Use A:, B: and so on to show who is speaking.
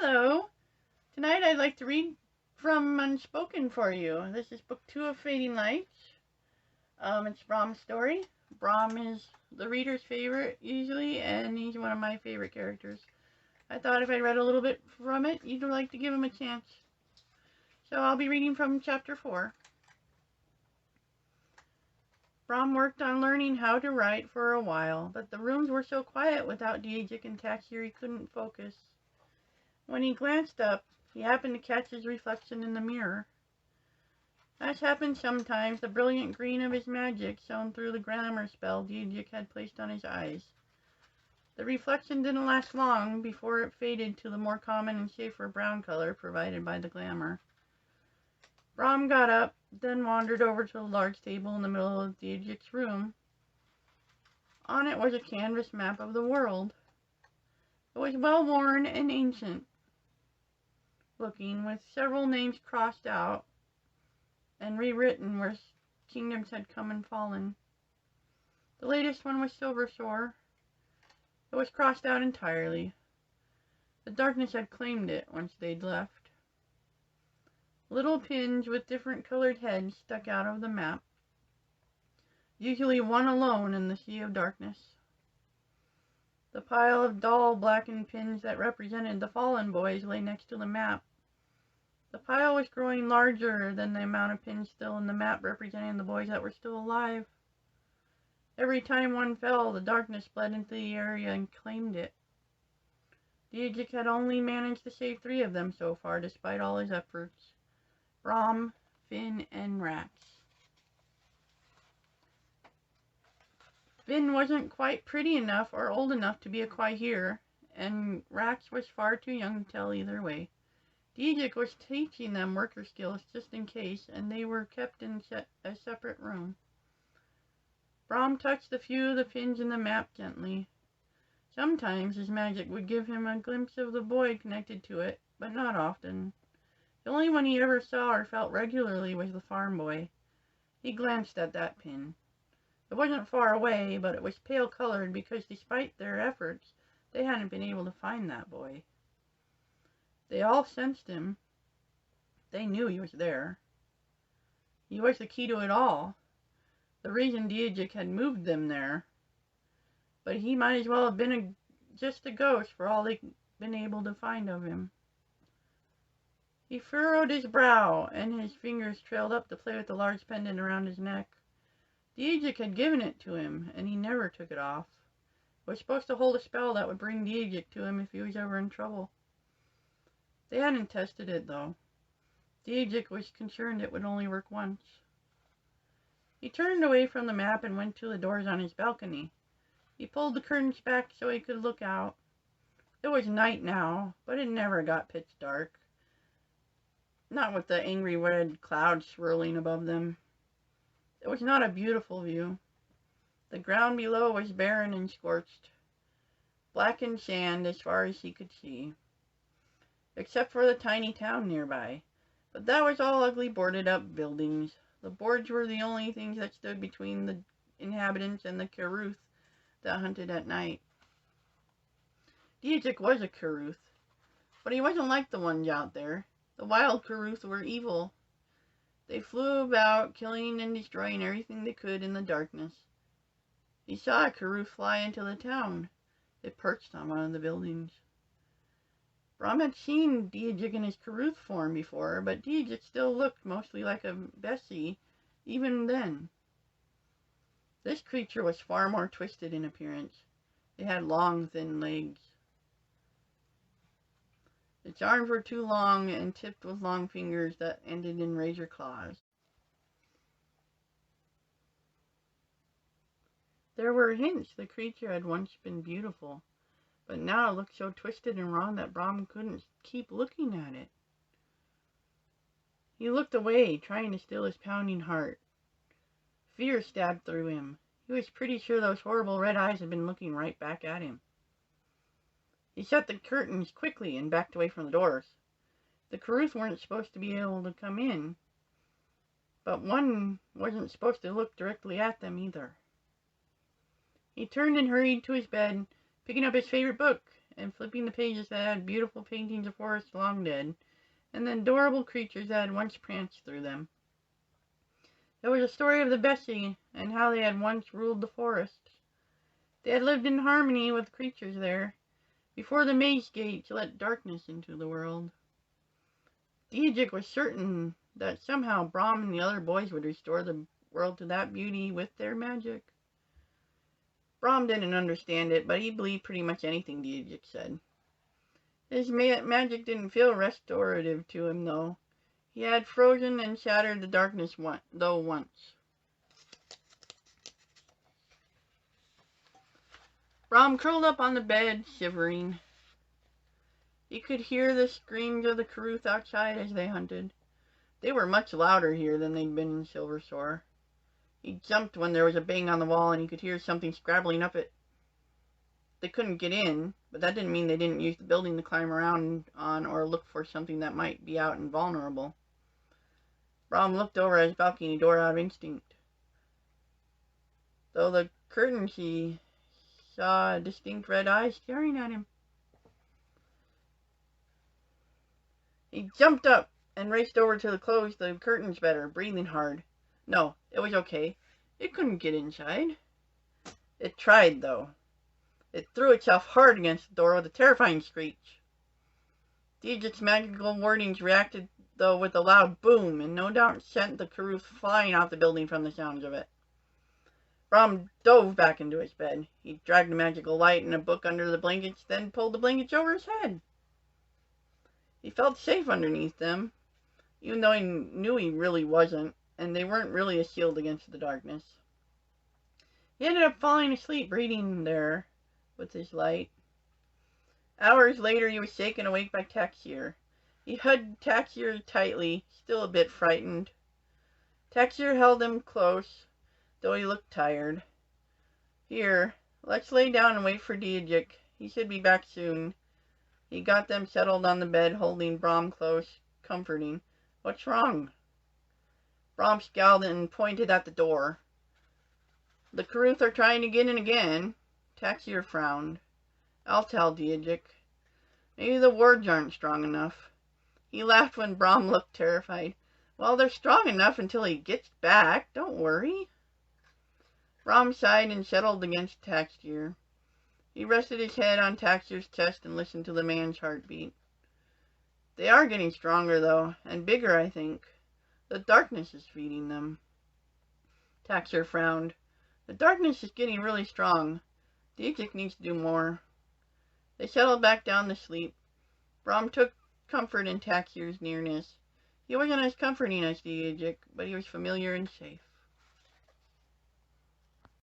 A: Hello. Tonight I'd like to read from Unspoken for you. This is book 2 of Fading Lights. It's Brahm's story. Brahm is the reader's favorite usually, and he's one of my favorite characters. I thought if I read a little bit from it, you'd like to give him a chance. So I'll be reading from chapter 4. Brahm worked on learning how to write for a while, but the rooms were so quiet without Diejik and Taxir he couldn't focus. When he glanced up, he happened to catch his reflection in the mirror. As happened sometimes, the brilliant green of his magic shone through the glamour spell Diejik had placed on his eyes. The reflection didn't last long before it faded to the more common and safer brown color provided by the glamour. Brahm got up, then wandered over to the large table in the middle of Diejik's room. On it was a canvas map of the world. It was well-worn and ancient looking, with several names crossed out and rewritten where kingdoms had come and fallen. The latest one was Silver Shore. It was crossed out entirely. The darkness had claimed it once they'd left. Little pins with different colored heads stuck out of the map, usually one alone in the sea of darkness. The pile of dull blackened pins that represented the fallen boys lay next to the map. The pile was growing larger than the amount of pins still in the map representing the boys that were still alive. Every time one fell, the darkness bled into the area and claimed it. Diejik had only managed to save 3 of them so far, despite all his efforts: Brahm, Finn, and Rax. Finn wasn't quite pretty enough or old enough to be a Quahier, and Rax was far too young to tell either way. Diejik was teaching them worker skills just in case, and they were kept in a separate room. Brahm touched a few of the pins in the map gently. Sometimes his magic would give him a glimpse of the boy connected to it, but not often. The only one he ever saw or felt regularly was the farm boy. He glanced at that pin. It wasn't far away, but it was pale-colored because despite their efforts, they hadn't been able to find that boy. They all sensed him. They knew he was there. He was the key to it all, the reason Diejik had moved them there. But he might as well have been just a ghost for all they'd been able to find of him. He furrowed his brow, and his fingers trailed up to play with the large pendant around his neck. Diejik had given it to him, and he never took it off. It was supposed to hold a spell that would bring Diejik to him if he was ever in trouble. They hadn't tested it, though. Diejik was concerned it would only work once. He turned away from the map and went to the doors on his balcony. He pulled the curtains back so he could look out. It was night now, but it never got pitch dark. Not with the angry red clouds swirling above them. It was not a beautiful view. The ground below was barren and scorched. Blackened sand as far as he could see, except for the tiny town nearby. But that was all ugly boarded-up buildings. The boards were the only things that stood between the inhabitants and the Caruth that hunted at night. Diejik was a Caruth, but he wasn't like the ones out there. The wild Caruth were evil. They flew about, killing and destroying everything they could in the darkness. He saw a Caruth fly into the town. It perched on one of the buildings. Brahm had seen Diejik in his Caruth form before, but Diejik still looked mostly like a Bessie, even then. This creature was far more twisted in appearance. It had long, thin legs. Its arms were too long and tipped with long fingers that ended in razor claws. There were hints the creature had once been beautiful, but now it looked so twisted and wrong that Brahm couldn't keep looking at it. He looked away, trying to still his pounding heart. Fear stabbed through him. He was pretty sure those horrible red eyes had been looking right back at him. He shut the curtains quickly and backed away from the doors. The Caruth weren't supposed to be able to come in, but one wasn't supposed to look directly at them either. He turned and hurried to his bed, picking up his favorite book and flipping the pages that had beautiful paintings of forests long dead, and the adorable creatures that had once pranced through them. There was a story of the Bessie, and how they had once ruled the forests. They had lived in harmony with creatures there, before the maze gates let darkness into the world. Dejik was certain that somehow Brahm and the other boys would restore the world to that beauty with their magic. Brahm didn't understand it, but he believed pretty much anything Dejik said. His magic didn't feel restorative to him, though. He had frozen and shattered the darkness once. Brahm curled up on the bed, shivering. He could hear the screams of the Caruth outside as they hunted. They were much louder here than they'd been in Silver Shore. He jumped when there was a bang on the wall and he could hear something scrabbling up it. They couldn't get in, but that didn't mean they didn't use the building to climb around on or look for something that might be out and vulnerable. Brahm looked over at his balcony door out of instinct. Though the curtains, he saw distinct red eyes staring at him. He jumped up and raced over to close the curtains better, breathing hard. No, it was okay. It couldn't get inside. It tried, though. It threw itself hard against the door with a terrifying screech. Dejik's magical wardings reacted, though, with a loud boom, and no doubt sent the Caruth flying out the building from the sounds of it. Brahm dove back into his bed. He dragged a magical light and a book under the blankets, then pulled the blankets over his head. He felt safe underneath them, even though he knew he really wasn't, and they weren't really a shield against the darkness. He ended up falling asleep reading there with his light. Hours later, he was shaken awake by Taxir. He hugged Taxir tightly, still a bit frightened. Taxir held him close, though he looked tired. Here, let's lay down and wait for Dejik. He should be back soon. He got them settled on the bed, holding Brahm close, comforting. What's wrong? Brahm scowled and pointed at the door. The Caruth are trying to get in again. Taxir frowned. I'll tell Dejik. Maybe the wards aren't strong enough. He laughed when Brahm looked terrified. Well, they're strong enough until he gets back. Don't worry. Brahm sighed and settled against Taxir. He rested his head on Taxir's chest and listened to the man's heartbeat. They are getting stronger, though, and bigger, I think. The darkness is feeding them. Taxir frowned. The darkness is getting really strong. Dejik needs to do more. They settled back down to sleep. Brahm took comfort in Taxir's nearness. He wasn't as comforting as Dejik, but he was familiar and safe.